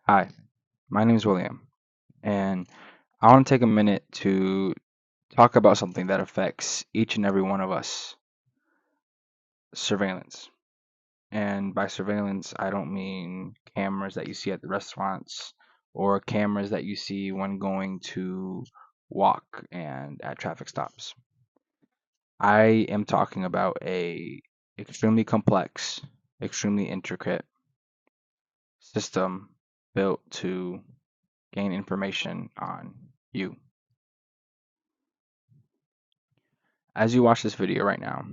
Hi, my name is William, and I want to take a minute to talk about something that affects each and every one of us: surveillance. And by surveillance, I don't mean cameras that you see at the restaurants or cameras that you see when going to walk and at traffic stops. I am talking about a extremely complex, extremely intricate system built to gain information on you. As you watch this video right now,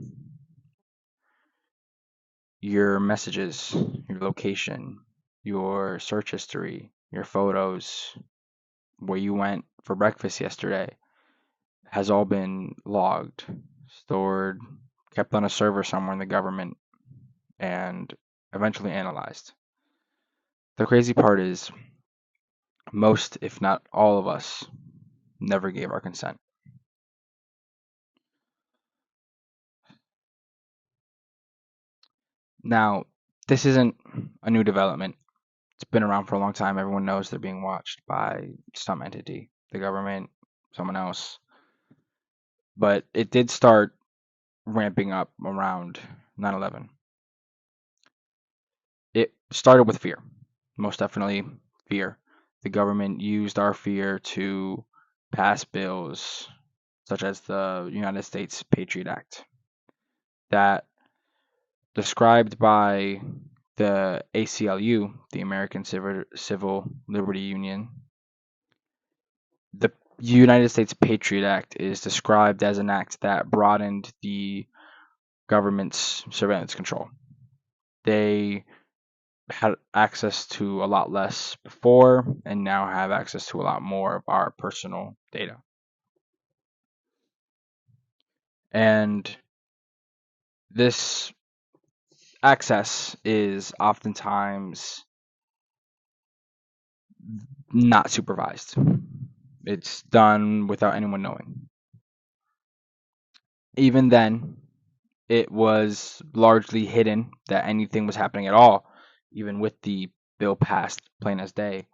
your messages, your location, your search history, your photos, where you went for breakfast yesterday, has all been logged, stored, kept on a server somewhere in the government, and eventually analyzed. The crazy part is, most, if not all of us, never gave our consent. Now, this isn't a new development. It's been around for a long time. Everyone knows they're being watched by some entity, the government, someone else. But it did start ramping up around 9/11. It started with fear, most definitely fear. The government used our fear to pass bills such as the United States Patriot Act that, described by the ACLU, the American Civil Liberty Union. The United States Patriot Act is described as an act that broadened the government's surveillance control. They had access to a lot less before and now have access to a lot more of our personal data. And this access is oftentimes not supervised. It's done without anyone knowing. Even then, it was largely hidden that anything was happening at all, even with the bill passed plain as day,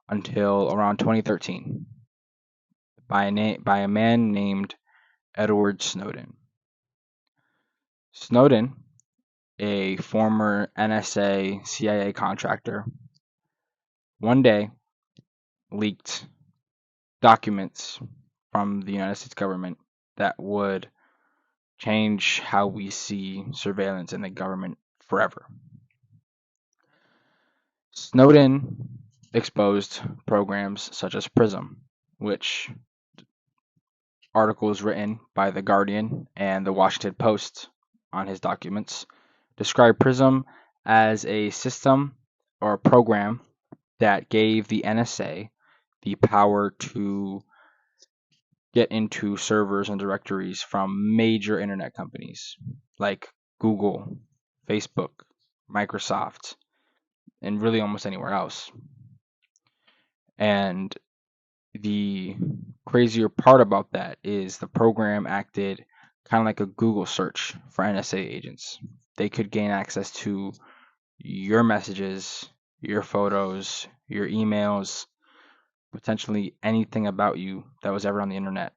until around 2013 by a man named Edward Snowden. Snowden, a former NSA CIA contractor, one day leaked documents from the United States government that would change how we see surveillance in the government forever. Snowden exposed programs such as Prism, which articles written by The Guardian and The Washington Post on his documents describe Prism as a system or a program that gave the NSA the power to get into servers and directories from major internet companies like Google, Facebook, Microsoft, and really almost anywhere else. And the crazier part about that is the program acted kind of like a Google search for NSA agents. They could gain access to your messages, your photos, your emails, potentially anything about you that was ever on the internet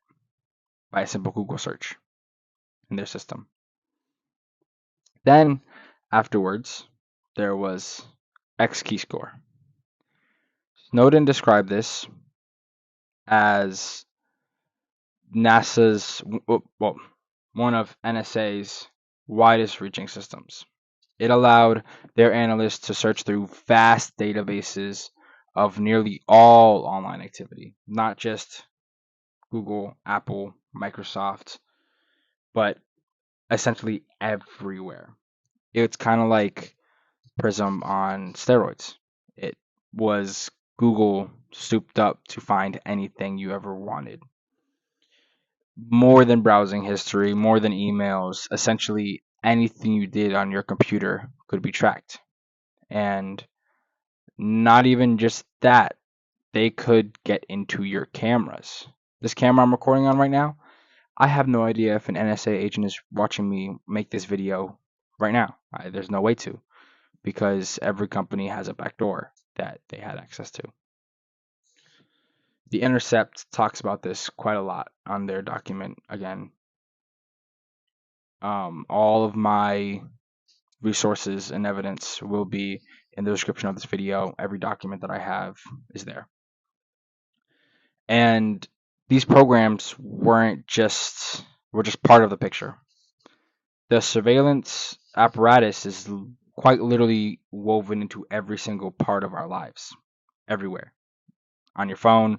by a simple Google search in their system. Then, afterwards, there was XKEYSCORE. Snowden described this as NASA's, well, one of NSA's widest reaching systems. It allowed their analysts to search through vast databases of nearly all online activity, not just Google, Apple, Microsoft, but essentially everywhere. It's kind of like Prism on steroids. It was Google souped up to find anything you ever wanted. More than browsing history, more than emails, essentially anything you did on your computer could be tracked. And not even just that, they could get into your cameras. This camera I'm recording on right now, I have no idea if an NSA agent is watching me make this video right now. There's no way to, because every company has a backdoor. that they had access to. The Intercept talks about this quite a lot on their document. Again, all of my resources and evidence will be in the description of this video. Every document that I have is there. And these programs were just part of the picture. The surveillance apparatus is quite literally woven into every single part of our lives, everywhere. On your phone,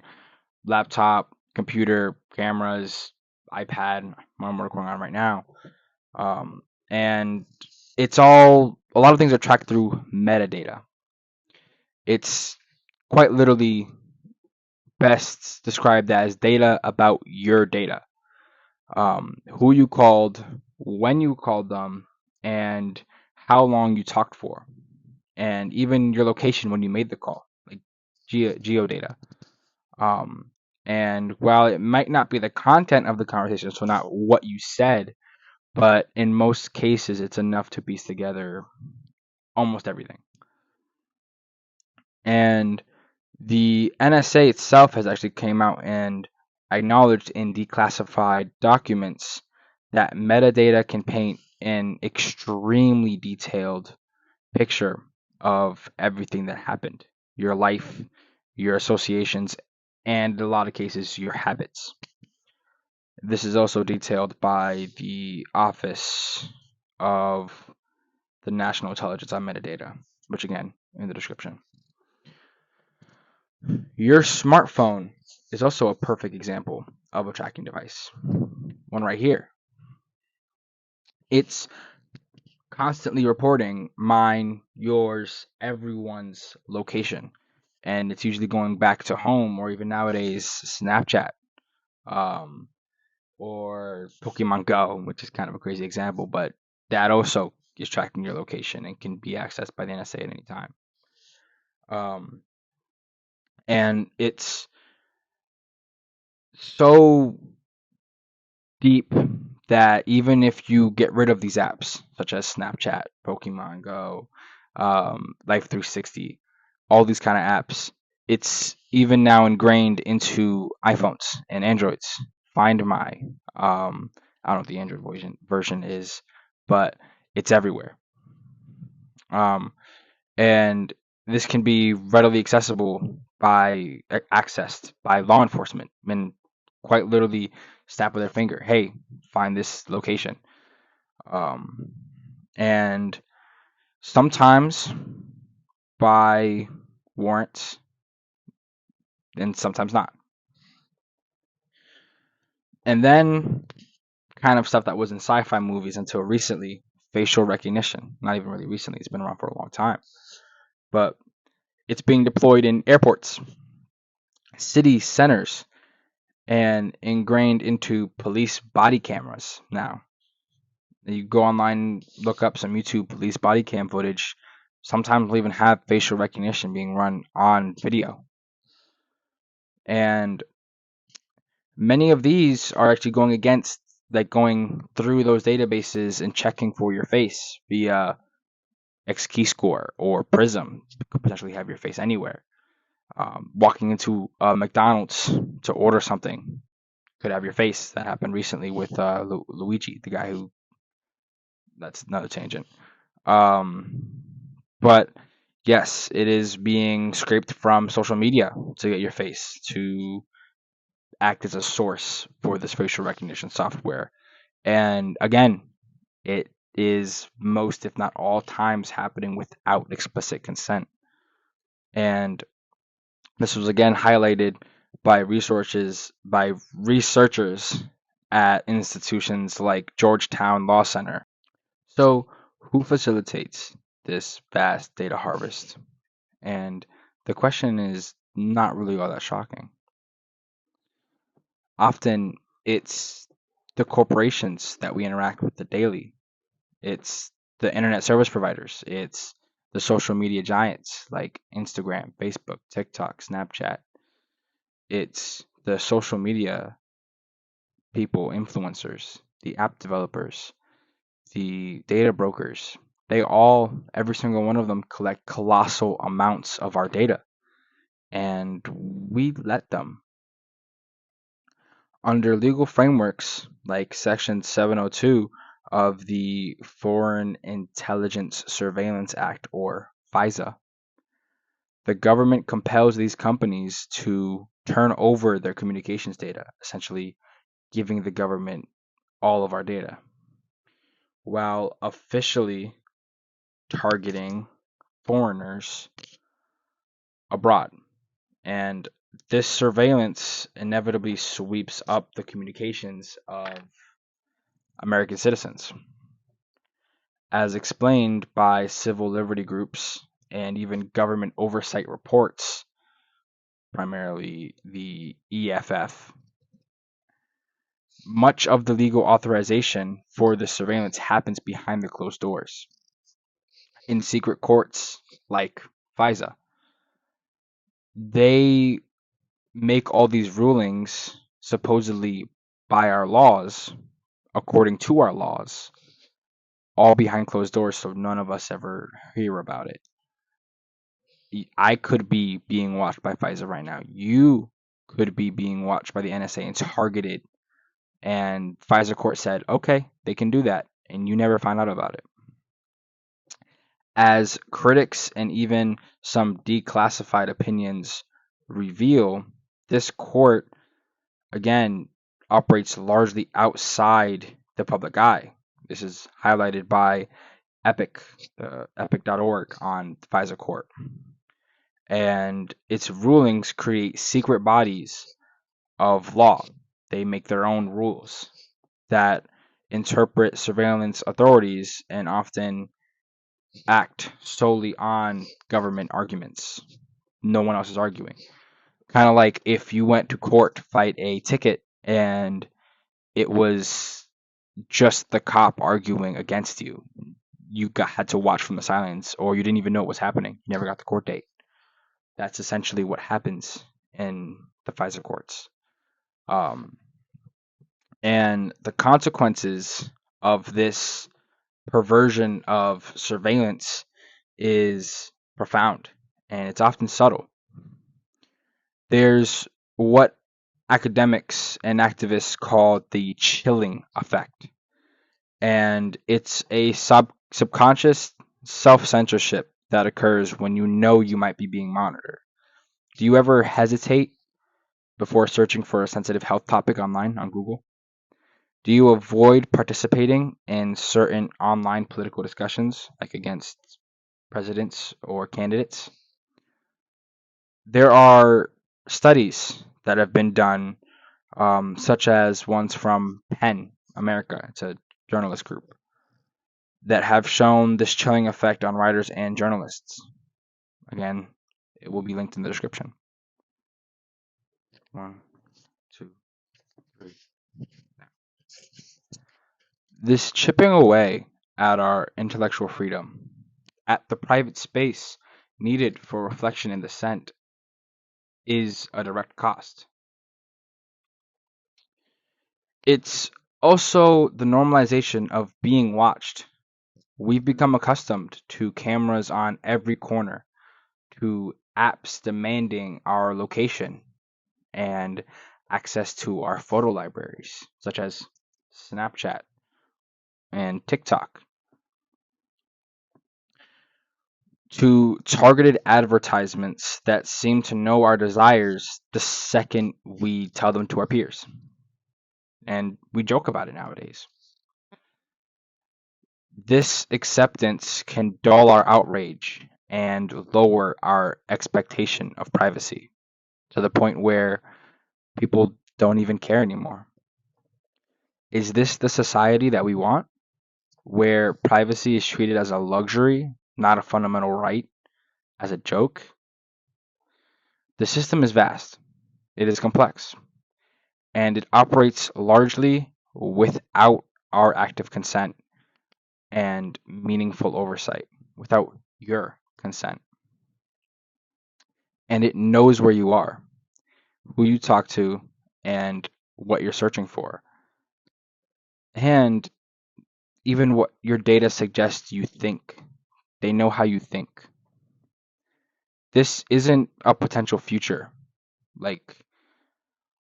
laptop, computer, cameras, iPad, what I'm working on right now. And it's all, a lot of things are tracked through metadata. It's quite literally best described as data about your data. Who you called, when you called them, and how long you talked for, and even your location when you made the call, like geodata. And while it might not be the content of the conversation, so not what you said, but in most cases, it's enough to piece together almost everything. And the NSA itself has actually came out and acknowledged in declassified documents that metadata can paint an extremely detailed picture of everything that happened, your life, your associations, and in a lot of cases, your habits. This is also detailed by the Office of the National Intelligence on Metadata, which again, in the description. Your smartphone is also a perfect example of a tracking device. One right here. It's constantly reporting mine, yours, everyone's location. And it's usually going back to home, or even nowadays, Snapchat, or Pokemon Go, which is kind of a crazy example, but that also is tracking your location and can be accessed by the NSA at any time. And it's so deep that even if you get rid of these apps, such as Snapchat, Pokemon Go, Life 360, all these kind of apps, it's even now ingrained into iPhones and Androids. Find My, I don't know what the Android version is, but it's everywhere. And this can be readily accessed by law enforcement, and quite literally snap with their finger, hey, find this location. And sometimes by warrants, and sometimes not. And then kind of stuff that was in sci-fi movies until recently, facial recognition. Not even really recently, it's been around for a long time. But it's being deployed in airports, city centers, and ingrained into police body cameras now. You go online, look up some YouTube police body cam footage. Sometimes we'll even have facial recognition being run on video. And many of these are actually going against, like going through those databases and checking for your face via XKEYSCORE or Prism. You could potentially have your face anywhere. Walking into McDonald's to order something could have your face. That happened recently with Luigi, the guy who. That's another tangent. But yes, it is being scraped from social media to get your face to act as a source for this facial recognition software. And again, it is most, if not all times, happening without explicit consent. And this was again highlighted by researchers at institutions like Georgetown Law Center. So, who facilitates this vast data harvest? And the question is not really all that shocking. Often it's the corporations that we interact with daily. It's the internet service providers. It's the social media giants like Instagram, Facebook, TikTok, Snapchat. It's the social media people, influencers, the app developers, the data brokers, every single one of them collect colossal amounts of our data, and we let them. Under legal frameworks like Section 702 of the Foreign Intelligence Surveillance Act, or FISA, the government compels these companies to turn over their communications data, essentially giving the government all of our data, while officially targeting foreigners abroad. And this surveillance inevitably sweeps up the communications of American citizens. As explained by civil liberty groups and even government oversight reports, primarily the EFF, much of the legal authorization for the surveillance happens behind the closed doors, in secret courts like FISA. They make all these rulings supposedly by our laws, according to our laws, all behind closed doors, so none of us ever hear about it. I could be being watched by FISA right now. You could be being watched by the NSA and targeted. And FISA court said, okay, they can do that. And you never find out about it. As critics and even some declassified opinions reveal, this court, again, operates largely outside the public eye. This is highlighted by Epic, epic.org on the FISA court. And its rulings create secret bodies of law. They make their own rules that interpret surveillance authorities and often act solely on government arguments. No one else is arguing. Kind of like if you went to court to fight a ticket and it was just the cop arguing against you. You had to watch from the silence, or you didn't even know what was happening. You never got the court date. That's essentially what happens in the FISA courts. And the consequences of this perversion of surveillance is profound, and it's often subtle. There's what academics and activists call the chilling effect, and it's a subconscious self-censorship that occurs when you know you might be being monitored. Do you ever hesitate before searching for a sensitive health topic online on Google? Do you avoid participating in certain online political discussions, like against presidents or candidates? There are studies that have been done, such as ones from PEN America, it's a journalist group, that have shown this chilling effect on writers and journalists. Again, it will be linked in the description. 1, 2, 3. This chipping away at our intellectual freedom, at the private space needed for reflection and dissent, is a direct cost. It's also the normalization of being watched. We've become accustomed to cameras on every corner, to apps demanding our location and access to our photo libraries, such as Snapchat and TikTok, to targeted advertisements that seem to know our desires the second we tell them to our peers. And we joke about it nowadays. This acceptance can dull our outrage and lower our expectation of privacy to the point where people don't even care anymore. Is this the society that we want, where privacy is treated as a luxury, not a fundamental right, as a joke? The system is vast, it is complex, and it operates largely without our active consent and meaningful oversight, without your consent. And it knows where you are, who you talk to, and what you're searching for. And even what your data suggests you think. They know how you think. This isn't a potential future, like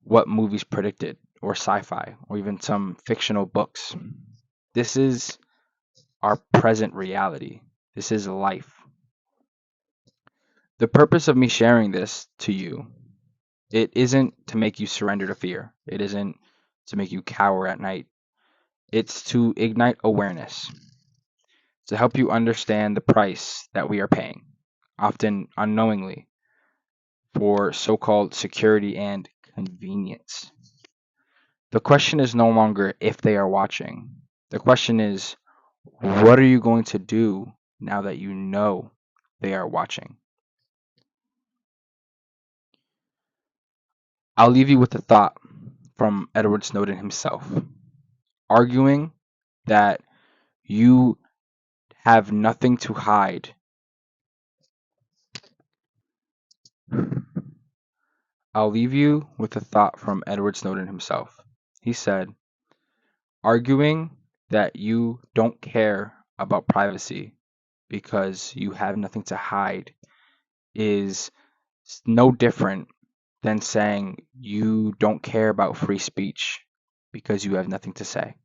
what movies predicted, or sci-fi, or even some fictional books. This is our present reality. This is life. The purpose of me sharing this to you, it isn't to make you surrender to fear. It isn't to make you cower at night. It's to ignite awareness, to help you understand the price that we are paying, often unknowingly, for so-called security and convenience. The question is no longer if they are watching. The question is, what are you going to do now that you know they are watching? I'll leave you with a thought from Edward Snowden himself, arguing that you have nothing to hide. I'll leave you with a thought from Edward Snowden himself. He said, arguing that you don't care about privacy because you have nothing to hide is no different than saying you don't care about free speech because you have nothing to say.